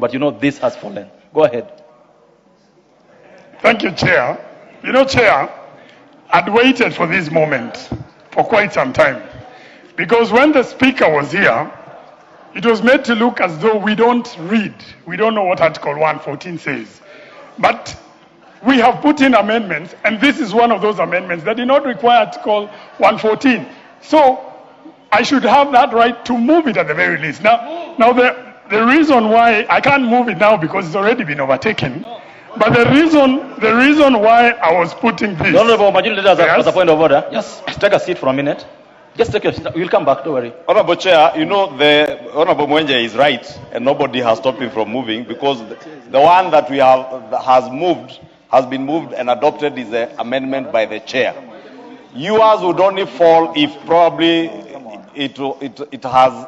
but you know this has fallen. Go ahead. Thank you, Chair. You know, Chair, I'd waited for this moment for quite some time. Because when the Speaker was here, it was made to look as though we don't read. We don't know what Article 114 says. But we have put in amendments, and this is one of those amendments that did not require Article 114. So I should have that right to move it at the very least. Now the reason why I can't move it now because it's already been overtaken. But the reason why I was putting this. Honorable Majority Leader, as a point of order, just take a seat for a minute. Just take a seat. We'll come back. Don't worry. Honorable Chair, you know the Honorable Mwenje is right, and nobody has stopped him from moving because the one that we have has been moved and adopted is the amendment by the chair. Yours would only fall if probably it has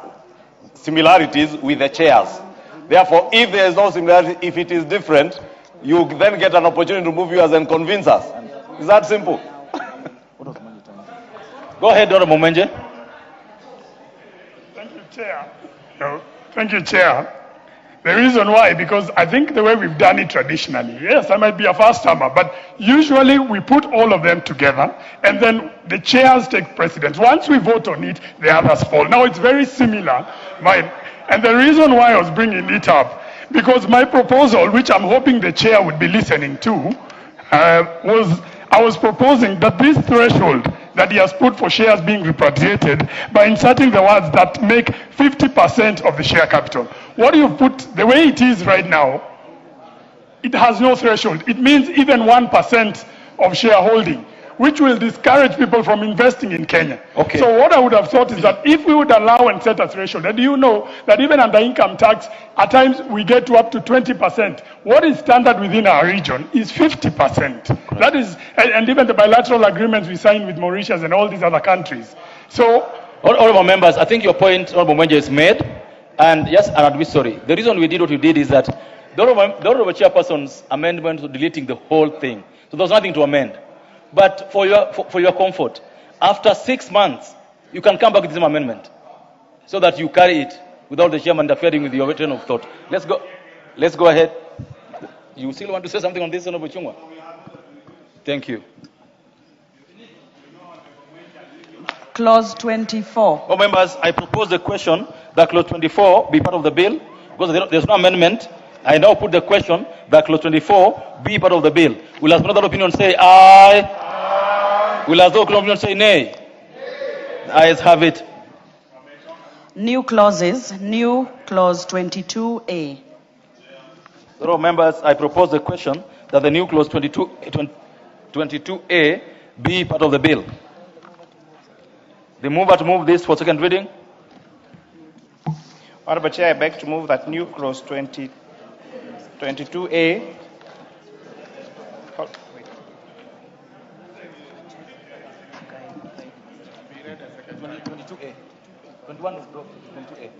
similarities with the chairs. Therefore, if there is no similarity, if it is different, you then get an opportunity to move yours and convince us. Is that simple? Go ahead, Honorable Mwenje. Thank you, Chair. No, thank you, Chair. The reason why, because I think the way we've done it traditionally, yes, I might be a first-timer, but usually we put all of them together, and then the chairs take precedence. Once we vote on it, the others fall. Now it's very similar, and the reason why I was bringing it up, because my proposal, which I'm hoping the chair would be listening to, I was proposing that this threshold that he has put for shares being repatriated by inserting the words that make 50% of the share capital. What you put, the way it is right now, it has no threshold. It means even 1% of shareholding, which will discourage people from investing in Kenya. Okay. So what I would have thought is that if we would allow and set a threshold, and you know that even under income tax, at times we get to up to 20%. What is standard within our region is 50%. Correct. That is, and even the bilateral agreements we sign with Mauritius and all these other countries. So, honorable members, I think your point, Honorable Mwenje, is made. And yes, and I'd be sorry. The reason we did what we did is that the Honorable Chairperson's amendment was deleting the whole thing. So there was nothing to amend. But for your comfort, after 6 months, you can come back with the same amendment so that you carry it without the chairman interfering with your train of thought. Let's go ahead. You still want to say something on this, Honorable Ichungwah? Thank you. Clause 24. Oh, members, I propose the question that clause 24 be part of the bill because there's no amendment. I now put the question that clause 24 be part of the bill. Will as another opinion say aye? Aye. Will as other opinion say nay? Nay. The ayes have it. New clauses. New clause 22A. So, members, I propose the question that the new clause 22A be part of the bill. The mover to move this for second reading. Honorable Chair, I beg to move that new clause 22A. Oh, wait. 22A. 22A.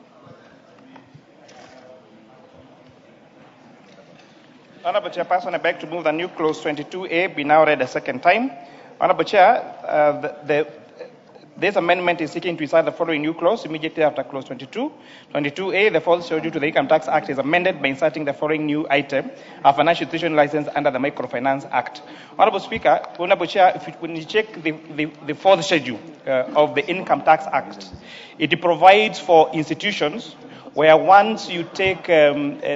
Honorable Chairperson, I beg to move that new clause 22A be now read a second time. Honorable Chair, this amendment is seeking to insert the following new clause immediately after clause 22. 22A, the false schedule to the Income Tax Act is amended by inserting the following new item, a financial institution license under the Microfinance Act. Honorable Speaker, Honorable Chair, when you check the fourth schedule of the Income Tax Act, it provides for institutions where once you take,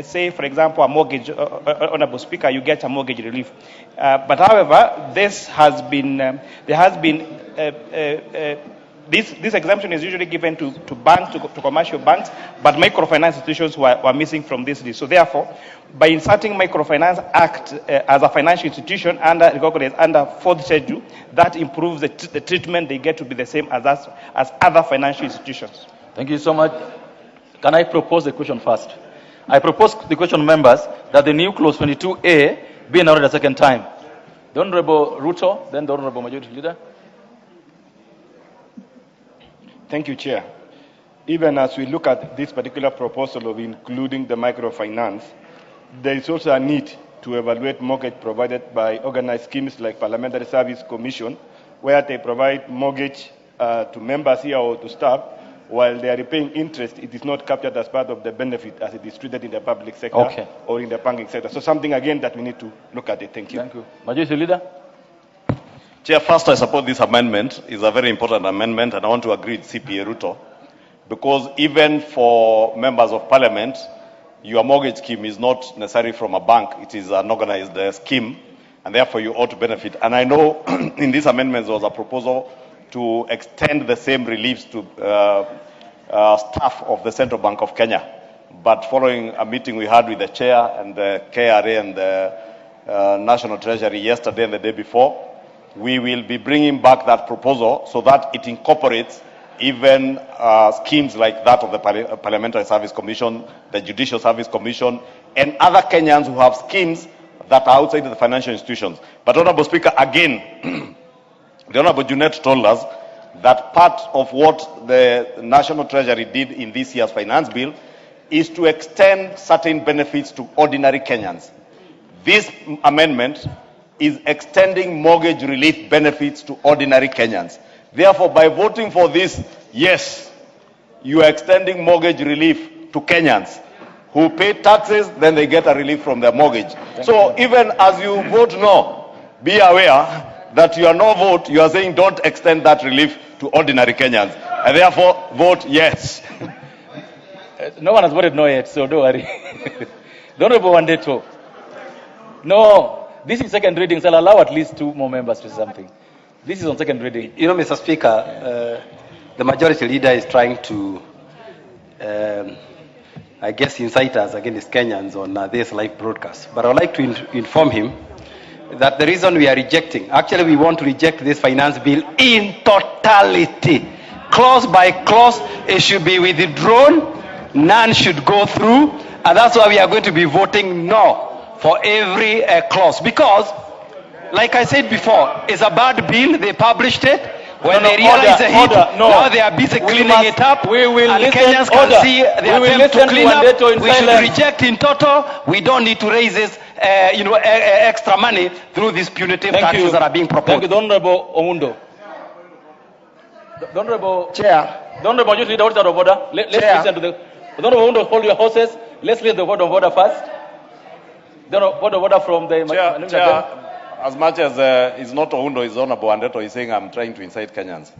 say, for example, a mortgage, Honorable Speaker, you get a mortgage relief. But however, this exemption is usually given to banks, to commercial banks, but microfinance institutions were missing from this list. So therefore, by inserting Microfinance Act as a financial institution recognized under fourth schedule, that improves the treatment they get to be the same as other financial institutions. Thank you so much. Can I propose the question first? I propose the question, members, that the new clause 22A be now read a second time. The Honorable Ruto, then the Honorable Majority Leader. Thank you, Chair. Even as we look at this particular proposal of including the microfinance, there is also a need to evaluate mortgage provided by organized schemes like Parliamentary Service Commission, where they provide mortgage to members here or to staff while they are repaying interest, it is not captured as part of the benefit as it is treated in the public sector or in the banking sector. So something again that we need to look at it. Thank you. Thank you. Majority Leader. Chair, first I support this amendment. It's a very important amendment, and I want to agree with CPA Ruto, because even for members of parliament, your mortgage scheme is not necessarily from a bank. It is an organized scheme, and therefore you ought to benefit. And I know in this amendment there was a proposal to extend the same reliefs to staff of the Central Bank of Kenya. But following a meeting we had with the chair and the KRA and the National Treasury yesterday and the day before, we will be bringing back that proposal so that it incorporates even schemes like that of the Parliamentary Service Commission, the Judicial Service Commission, and other Kenyans who have schemes that are outside of the financial institutions. But Honorable Speaker, again, the Honorable Junet told us that part of what the National Treasury did in this year's finance bill is to extend certain benefits to ordinary Kenyans. This amendment is extending mortgage relief benefits to ordinary Kenyans. Therefore, by voting for this, yes, you are extending mortgage relief to Kenyans who pay taxes, then they get a relief from their mortgage. So even as you vote no, be aware that your no vote, you are saying don't extend that relief to ordinary Kenyans. And therefore, vote yes. No one has voted no yet, so don't worry. The Honorable Wandeto. No, this is second reading, so I'll allow at least 2 more members to say something. This is on second reading. You know, Mr. Speaker, the majority leader is trying to, I guess, incite us against Kenyans on this live broadcast. But I would like to inform him that the reason we are rejecting, actually we want to reject this finance bill in totality. Clause by clause, it should be withdrawn, none should go through, and that's why we are going to be voting no for every clause. Because, like I said before, it's a bad bill, they published it, when they realize the heat, now they are busy cleaning it up, we will and listen, Kenyans can see the attempt to clean up. We should reject in total. We don't need to raise this, extra money through these punitive taxes that are being proposed. Thank you, the Honorable Oundo. The Honorable Chair. The Honorable Majority Leader, what's out of order? Let's listen to the Honorable Oundo, hold your horses. Let's leave the word of order first. The word of order from the Chair, as much as it's not Oundo, it's Honorable Wandeto, he's saying I'm trying to incite Kenyans.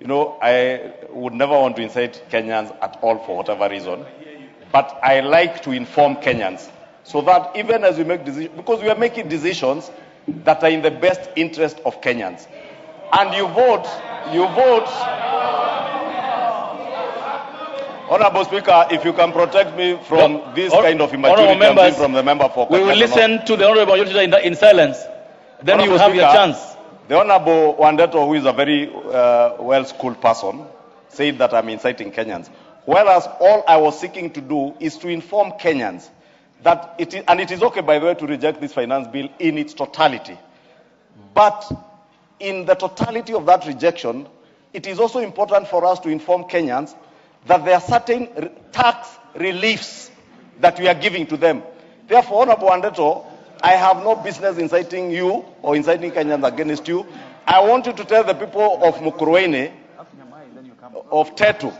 You know, I would never want to incite Kenyans at all for whatever reason. But I like to inform Kenyans so that even as we make decisions, because we are making decisions that are in the best interest of Kenyans. And you vote. Honorable Speaker, if you can protect me from this kind of immaturity I'm from the member for we will listen to the Honorable Majority Leader in silence. Then you will have your chance. The Honorable Wandeto, who is a very well-schooled person, said that I'm inciting Kenyans. Whereas all I was seeking to do is to inform Kenyans that it is, and it is okay, by the way, to reject this finance bill in its totality. But in the totality of that rejection, it is also important for us to inform Kenyans that there are certain tax reliefs that we are giving to them. Therefore, Honorable Wandeto, I have no business inciting you or inciting Kenyans against you. I want you to tell the people of Mukurweini, of Tetu,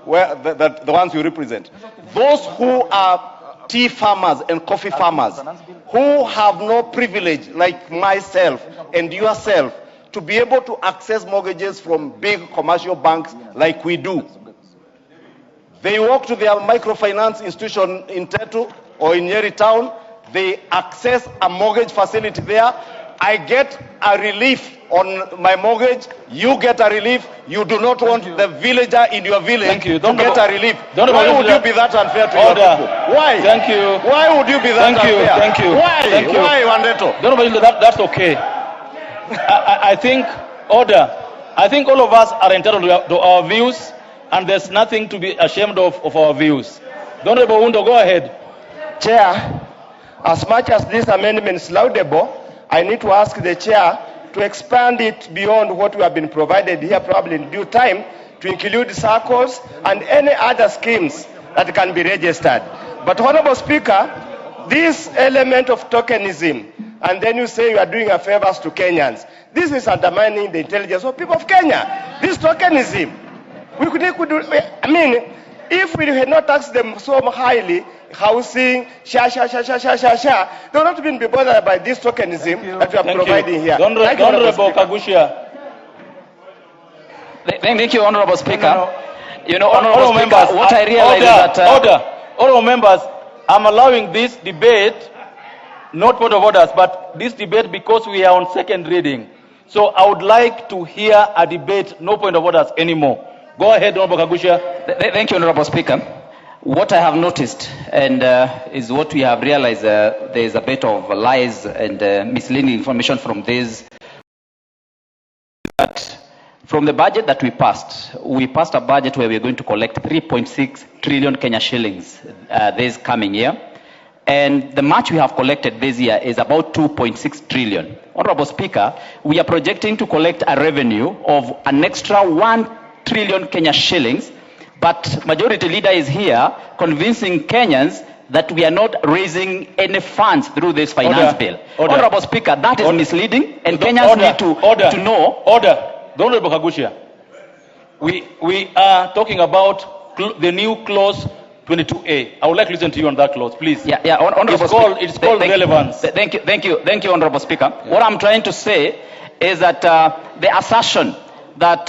where the ones you represent, those who are tea farmers and coffee farmers, who have no privilege like myself and yourself to be able to access mortgages from big commercial banks like we do. They walk to their microfinance institution in Tetu or in Nyeri town, they access a mortgage facility there. I get a relief on my mortgage, you get a relief. You do not want the villager in your village to get a relief. Why would you be that unfair to your people? Why? Thank you. Why would you be that unfair? Thank you. Why? Thank you. Why, Wandeto? That's okay. I think order. I think all of us are entitled to our views, and there's nothing to be ashamed of our views. Honorable Oundo, go ahead. Chair, as much as this amendment is laudable, I need to ask the chair to expand it beyond what we have been provided here, probably in due time, to include circles and any other schemes that can be registered. But Honorable Speaker, this element of tokenism, and then you say you are doing a favors to Kenyans, this is undermining the intelligence of people of Kenya. This tokenism, I mean, if we had not taxed them so highly, housing, they would not even be bothered by this tokenism that we are providing here. Honorable Kaguchia. Thank you, Honorable Speaker. You know, Honorable Honorable members, Speaker, what I realize is that... Honorable members, I'm allowing this debate, not point of orders, but this debate because we are on second reading. So I would like to hear a debate, no point of orders anymore. Go ahead, Honorable Kaguchia. Thank you, Honorable Speaker. What I have noticed and is what we have realized, there is a bit of lies and misleading information from this. That from the budget that we passed a budget where we are going to collect 3.6 trillion Kenya shillings this coming year. And the much we have collected this year is about 2.6 trillion. Honorable Speaker, we are projecting to collect a revenue of an extra 1 trillion Kenya shillings, but majority leader is here convincing Kenyans that we are not raising any funds through this finance bill. Honorable Speaker, that is misleading, and Kenyans need to know. Order. Honorable Kaguchia. We are talking about the new clause 22A. I would like to listen to you on that clause, please. Yeah, Honorable Speaker. It's called relevance. Thank you, Honorable Speaker. Yeah. What I'm trying to say is that the assertion that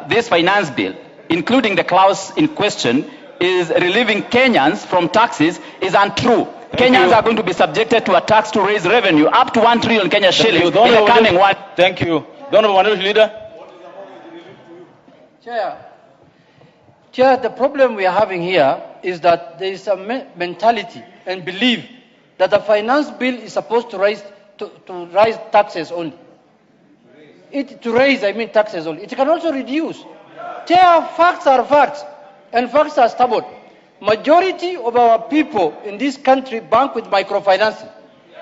this finance bill, including the clause in question, is relieving Kenyans from taxes is untrue. Kenyans are going to be subjected to a tax to raise revenue up to 1 trillion Kenya shillings in the coming one. Thank you. Honorable Wandeto Leader. Chair, the problem we are having here is that there is a mentality and belief that the finance bill is supposed to raise taxes only. Taxes only. It can also reduce. Chair, facts are facts, and facts are stubborn. Majority of our people in this country bank with microfinancing.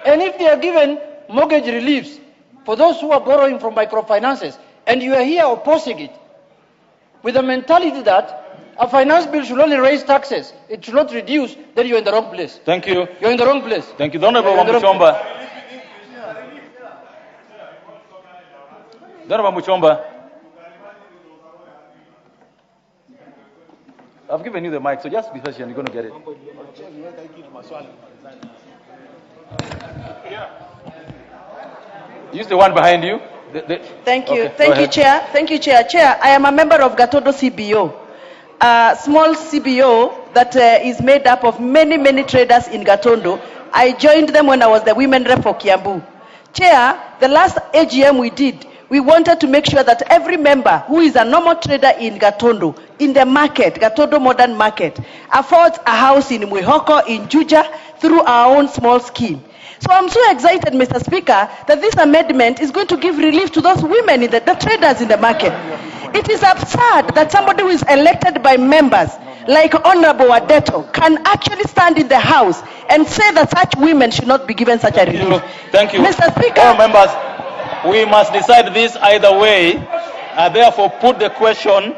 And if they are given mortgage reliefs for those who are borrowing from microfinances, and you are here opposing it, with the mentality that a finance bill should only raise taxes, it should not reduce, then you're in the wrong place. Thank you. You're in the wrong place. Thank you. Honorable Muchomba. Honorable Muchomba. I've given you the mic, so just be patient, you're going to get it. Use the one behind you. Thank you. Okay, thank you, Chair. Thank you, Chair. Chair, I am a member of Gatondo CBO, a small CBO that is made up of many traders in Gatondo. I joined them when I was the women rep for Kiambu. Chair, the last AGM we did, we wanted to make sure that every member who is a normal trader in Gatondo, in the market, Gatondo Modern Market, affords a house in Mwihoko, in Juja, through our own small scheme. So I'm so excited, Mr. Speaker, that this amendment is going to give relief to those women, the traders in the market. It is absurd that somebody who is elected by members, like Honorable Wandeto, can actually stand in the House and say that such women should not be given such a relief. Thank you. Mr. Speaker. All members, we must decide this either way. Therefore, put the question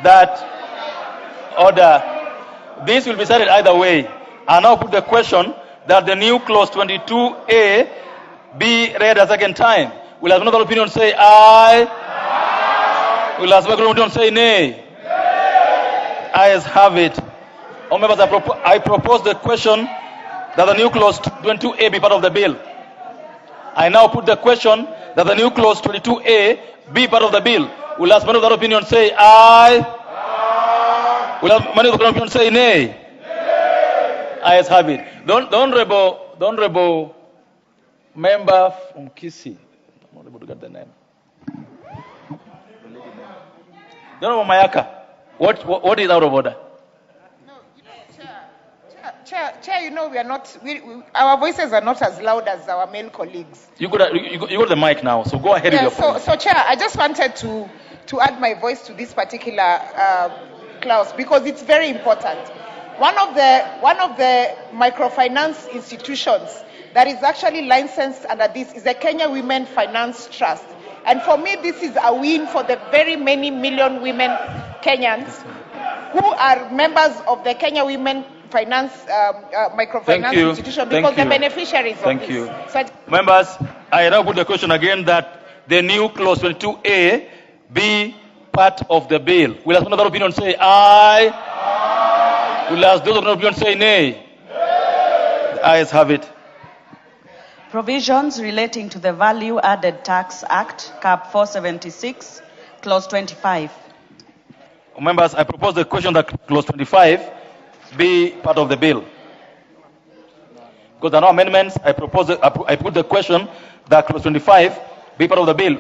that this will be decided either way. I now put the question that the new clause 22A be read a second time. Will another opinion say aye? Aye. Will another opinion say nay? Nay. Ayes have it. All members, I propose the question that the new clause 22A be part of the bill. I now put the question that the new clause 22A be part of the bill. Will as many of that opinion say aye? Aye. Will as many of that opinion say nay? Nay. Ayes have it. The honorable member from Kisii. I'm not able to get the name. The honorable Mayaka. What is out of order? No, Chair, you know, we are not. Our voices are not as loud as our male colleagues. You got the mic now, so go ahead with your point. So, Chair, I just wanted to add my voice to this particular clause because it's very important. One of the microfinance institutions that is actually licensed under this is the Kenya Women Finance Trust. And for me, this is a win for the very many million women Kenyans who are members of the Kenya Women Finance Microfinance Institution because they're beneficiaries of this. Thank you. Members, I now put the question again that the new clause 22A be part of the bill? Will another opinion say aye? Will those of another opinion say nay? The ayes have it. Provisions relating to the Value Added Tax Act, Cap 476, Clause 25. Members, I propose the question that Clause 25 be part of the bill. Because there are no amendments, I put the question that Clause 25 be part of the bill.